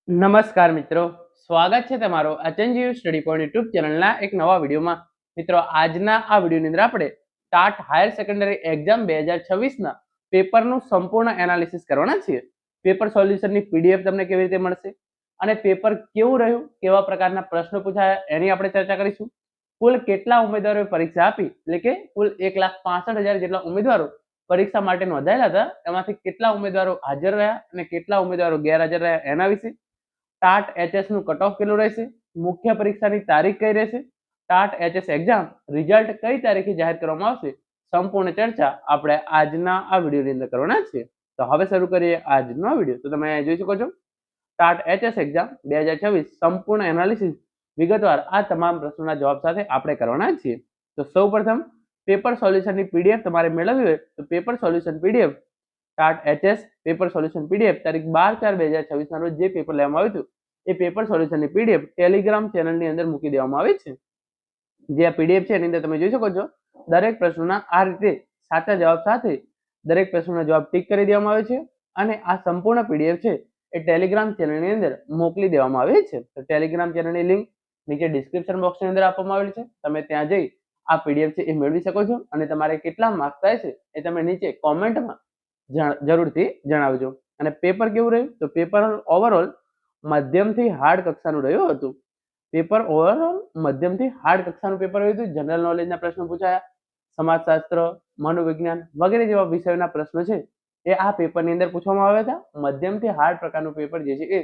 નમસ્કાર મિત્રો, સ્વાગત છે તમારો અચનજીવ સ્ટડી પોઈન્ટ યુટ્યુબ ચેનલના એક નવા વિડીયોમાં. મિત્રો, આજના આ વિડીયોની અંદર આપણે ટાટ હાયર સેકન્ડરી એક્ઝામ 2026ના પેપરનું સંપૂર્ણ એનાલિસિસ કરવાના છીએ. પેપર સોલ્યુશનની પીડીએફ તમને કેવી રીતે મળશે અને પેપર કેવું રહ્યું, કેવા પ્રકારના પ્રશ્નો પૂછાયા એની આપણે ચર્ચા કરીશું. કુલ કેટલા ઉમેદવારોએ પરીક્ષા આપી, એટલે કે કુલ 1,65,000 જેટલા ઉમેદવારો પરીક્ષા માટે નોંધાયેલા હતા, એમાંથી કેટલા ઉમેદવારો હાજર રહ્યા અને કેટલા ઉમેદવારો ગેરહાજર રહ્યા એના વિશે. ટાટ એચએસ નું કટ ઓફ કેટલું રહેશે, મુખ્ય પરીક્ષાની તારીખ કઈ રહેશે, ટાટ એચએસ એક્ઝામ રિઝલ્ટ કઈ તારીખે જાહેર કરવામાં આવશે, સંપૂર્ણ ચર્ચા આપણે આજના આ વિડીયોની અંદર કરવાના છીએ. તો હવે શરૂ કરીએ આજનો આ વિડીયો. તો તમે જોઈ શકો છો ટાટ એચએસ એક્ઝામ 2026 સંપૂર્ણ એનાલિસિસ વિગતવાર આ તમામ પ્રશ્નોના જવાબ સાથે આપણે કરવાના છીએ. તો સૌપ્રથમ પેપર સોલ્યુશનની પીડીએફ તમારે મેળવવી હોય તો paper solution PDF TAT HS paper solution PDF તારીખ 12/4/2026 ના રોજ જે પેપર લેવામાં આવ્યું હતું એ પેપર સોલ્યુશનની પીડીએફ ટેલિગ્રામ ચેનલની અંદર મૂકી દેવામાં આવી છે. જે આ પીડીએફ છે એની અંદર તમે જોઈ શકો છો દરેક પ્રશ્નોના આ રીતે સાચા જવાબ સાથે દરેક પ્રશ્નોના જવાબ ટીક કરી દેવામાં આવે છે અને આ સંપૂર્ણ પીડીએફ છે એ ટેલિગ્રામ ચેનલની અંદર મોકલી દેવામાં આવે છે. તો ટેલિગ્રામ ચેનલની લિંક નીચે ડિસ્ક્રિપ્શન બોક્સની અંદર આપવામાં આવેલી છે. તમે ત્યાં જઈ આ પીડીએફ છે એ મેળવી શકો છો અને તમારે કેટલા માર્ક્સ થાય છે એ તમે નીચે કોમેન્ટમાં જરૂરથી જણાવજો. અને પેપર કેવું રહ્યું, તો પેપર ઓવરઓલ મધ્યમથી હાર્ડ કક્ષાનું રહ્યું હતું. પેપર ઓવરઓલ મધ્યમથી હાર્ડ કક્ષાનું પેપર રહ્યું હતું. જનરલ નોલેજના પ્રશ્નો પૂછાયા, સમાજશાસ્ત્ર, મનોવિજ્ઞાન વગેરે જેવા વિષયોના પ્રશ્નો છે એ આ પેપરની અંદર પૂછવામાં આવ્યા હતા. મધ્યમથી હાર્ડ પ્રકારનું પેપર જે છે એ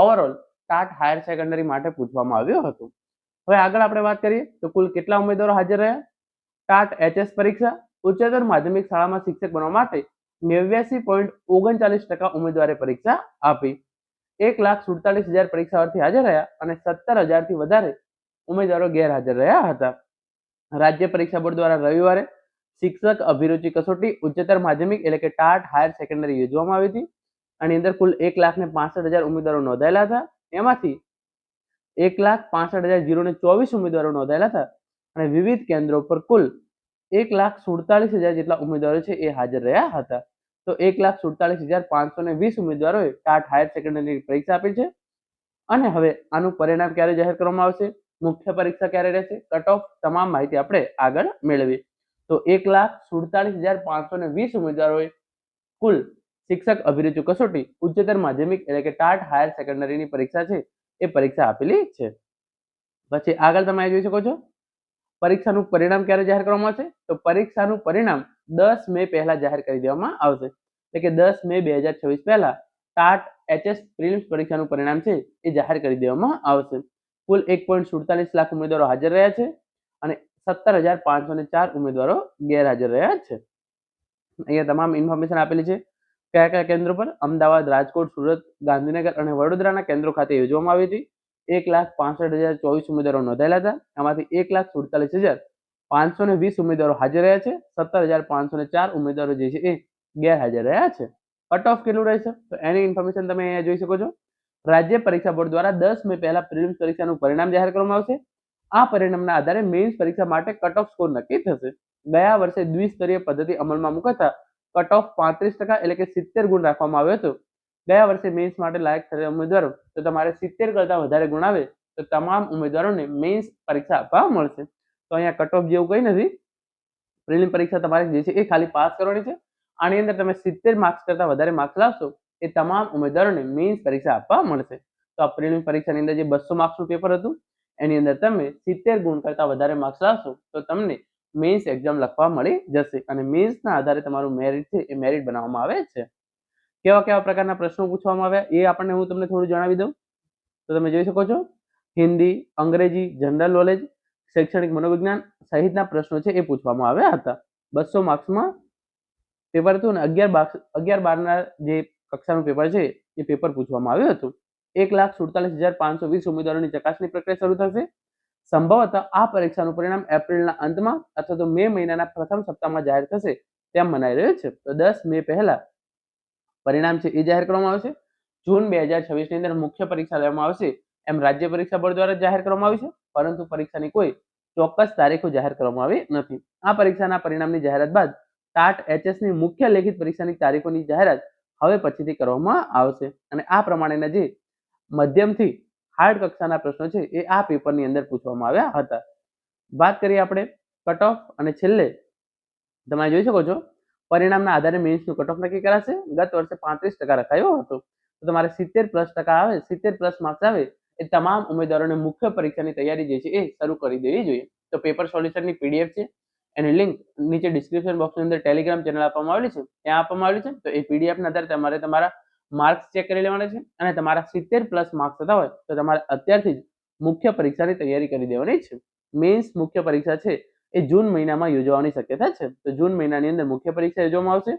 ઓવરઓલ ટાટ હાયર સેકન્ડરી માટે પૂછવામાં આવ્યું હતું. હવે આગળ આપણે વાત કરીએ તો કુલ કેટલા ઉમેદવારો હાજર રહ્યા. ટાટ એચએસ પરીક્ષા ઉચ્ચતર માધ્યમિક શાળામાં શિક્ષક બનવા માટે 89.39% ઉમેદવારે પરીક્ષા આપી. 1,47,000 પરીક્ષાર્થી હાજર રહ્યા અને 17,000 થી વધારે ઉમેદવારો ગેરહાજર રહ્યા હતા. રાજ્ય પરીક્ષા બોર્ડ દ્વારા રવિવારે શિક્ષક અભિરુચિ કસોટી ઉચ્ચતર માધ્યમિક એટલે કે ટાટ હાયર સેકન્ડરી યોજવામાં આવી હતી. આની અંદર કુલ 1,65,000 ઉમેદવારો નોંધાયેલા હતા. એમાંથી 1,65,024 ઉમેદવારો નોંધાયેલા હતા અને વિવિધ કેન્દ્રો પર કુલ 1,47,000 જેટલા ઉમેદવારો છે એ હાજર રહ્યા હતા. તો 1,47,520 ઉમેદવારોએ ટાટ હાયર સેકન્ડરીની પરીક્ષા આપી છે. અને હવે આનું પરિણામ ક્યારે જાહેર કરવામાં આવશે, મુખ્ય પરીક્ષા ક્યારે રહેશે, કટ ઓફ તમામ માહિતી આપણે આગળ મેળવીએ. તો 1,47,520 ઉમેદવારોએ કુલ શિક્ષક અભિરુચિ કસોટી ઉચ્ચતર માધ્યમિક એટલે કે ટાટ હાયર સેકન્ડરીની પરીક્ષા છે એ પરીક્ષા આપેલી છે. પછી આગળ તમે જોઈ શકો છો પરીક્ષાનું પરિણામ ક્યારે જાહેર કરવામાં આવશે, તો પરીક્ષાનું પરિણામ 10 મે પહેલા જાહેર કરી દેવામાં આવશે. એટલે કે 10 મે 2026 પહેલા ટાટ એચએસ પ્રિલિમ્સ પરીક્ષાનું પરિણામ છે એ જાહેર કરી દેવામાં આવશે. કુલ 1.47 લાખ ઉમેદવારો હાજર રહ્યા છે અને 17,504 ઉમેદવારો ગેરહાજર રહ્યા છે. અહીંયા તમામ ઇન્ફોર્મેશન આપેલી છે. કયા કયા કેન્દ્રો પર, અમદાવાદ, રાજકોટ, સુરત, ગાંધીનગર અને વડોદરાના કેન્દ્રો ખાતે યોજવામાં આવી હતી. 1,65,024 ઉમેદવારો નોંધાયેલા હતા. આમાંથી 1,47,520 ઉમેદવારો હાજર રહ્યા છે. 17,504 ઉમેદવારો જે છે એ ગેરહાજર રહ્યા છે. કટ ઓફ કેટલું રહેશે, તો એની ઇન્ફોર્મેશન તમે અહીંયા જોઈ શકો છો. રાજ્ય પરીક્ષા બોર્ડ દ્વારા 10 મે પહેલા પ્રિલિમ્સ પરીક્ષાનું પરિણામ જાહેર કરવામાં આવશે. આ પરિણામના આધારે મેઇન્સ પરીક્ષા માટે કટ ઓફ સ્કોર નક્કી થશે. ગયા વર્ષે દ્વિસ્તરીય પદ્ધતિ અમલમાં મુકાતા કટ ઓફ 35% એટલે કે 70 ગુણ રાખવામાં આવ્યો હતો. ગયા વર્ષે મેઇન્સ માટે લાયક થયેલા ઉમેદવારો તો તમારે 70 કરતા વધારે ગુણ આવે તો તમામ ઉમેદવારોને મેઇન્સ પરીક્ષા આપવા મળશે. તો અહીંયા કટ ઓફ જેવું કંઈ નથી. પ્રિલિમ પરીક્ષા તમારે જે છે એ ખાલી પાસ કરવાની છે. આની અંદર તમે 70 માર્ક્સ કરતા વધારે માર્ક્સ લાવશો એ તમામ ઉમેદવારોને મેઇન્સ પરીક્ષા આપવા મળશે. તો આ પ્રિલિમ પરીક્ષાની અંદર જે 200 માર્ક્સનું પેપર હતું એની અંદર તમે 70 ગુણ કરતા વધારે માર્ક્સ લાવશો તો તમને મેઇન્સ એક્ઝામ લખવા મળી જશે અને મેઇન્સના આધારે તમારું મેરિટ છે એ મેરિટ બનાવવામાં આવે છે. કેવા કેવા પ્રકારના પ્રશ્નો પૂછવામાં આવ્યા એ આપણને હું તમને થોડું જણાવી દઉં. તો તમે જોઈ શકો છો હિન્દી, અંગ્રેજી, જનરલ નોલેજ, શૈક્ષણિક મનોવિજ્ઞાન સહિતના પ્રશ્નો છે એ પૂછવામાં આવ્યા હતા. 200 માર્ક્સમાં પેપર હતું અને 11-12ના જે કક્ષાનું પેપર છે એ પેપર પૂછવામાં આવ્યું હતું. 1,47,520 ઉમેદવારોની ચકાસણી પ્રક્રિયા શરૂ થશે. સંભવતઃ આ પરીક્ષાનું પરિણામ એપ્રિલના અંતમાં અથવા તો મે મહિનાના પ્રથમ સપ્તાહમાં જાહેર થશે તેમ મનાઈ રહ્યું છે. તો 10 મે પહેલા પરિણામ છે એ જાહેર કરવામાં આવશે. જૂન 2026 ની અંદર મુખ્ય પરીક્ષા લેવામાં આવશે એમ રાજ્ય પરીક્ષા બોર્ડ દ્વારા જાહેર કરવામાં આવી છે, પરંતુ પરીક્ષાની કોઈ ચોક્કસ તારીખો જાહેર કરવામાં આવી નથી. આ પરીક્ષાના પરિણામની જાહેરાત બાદ ટાટ એચએસની મુખ્ય લેખિત પરીક્ષાની તારીખોની જાહેરાત હવે પછીથી કરવામાં આવશે અને આ પ્રમાણેના જે મધ્યમથી હાર્ડ કક્ષાના પ્રશ્નો છે એ આ પેપરની અંદર પૂછવામાં આવ્યા હતા. વાત કરીએ આપણે કટ ઓફ અને છેલ્લે તમે જોઈ શકો છો પરિણામના આધારે મેન્સનું કટ ઓફ નક્કી કરાશે. ગત વર્ષે 35% રખાયો હતો, તો તમારે 70+ આવે, 70+ માર્ક્સ આવે એ તમામ ઉમેદવારોને મુખ્ય પરીક્ષાની તૈયારી જે છે એ શરૂ કરી દેવી જોઈએ. તો પેપર સોલ્યુશનની પીડીએફ છે, એની લિંક નીચે ડિસ્ક્રિપ્શન બોક્સની અંદર ટેલિગ્રામ ચેનલ આપવામાં આવેલી છે, ત્યાં આપવામાં આવેલી છે. તો એ પીડીએફના આધારે તમારે તમારા માર્ક્સ ચેક કરી લેવાના છે અને તમારા 70+ માર્ક્સ થતા હોય તો તમારે અત્યારથી જ મુખ્ય પરીક્ષાની તૈયારી કરી દેવાની છે. મેન્સ મુખ્ય પરીક્ષા છે એ જૂન મહિનામાં યોજવાની શક્યતા છે. તો જૂન મહિનાની અંદર મુખ્ય પરીક્ષા યોજવામાં આવશે.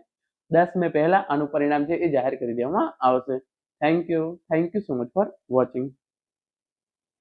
10 મે પહેલા આનું પરિણામ છે એ જાહેર કરી દેવામાં આવશે. Thank you so much for watching.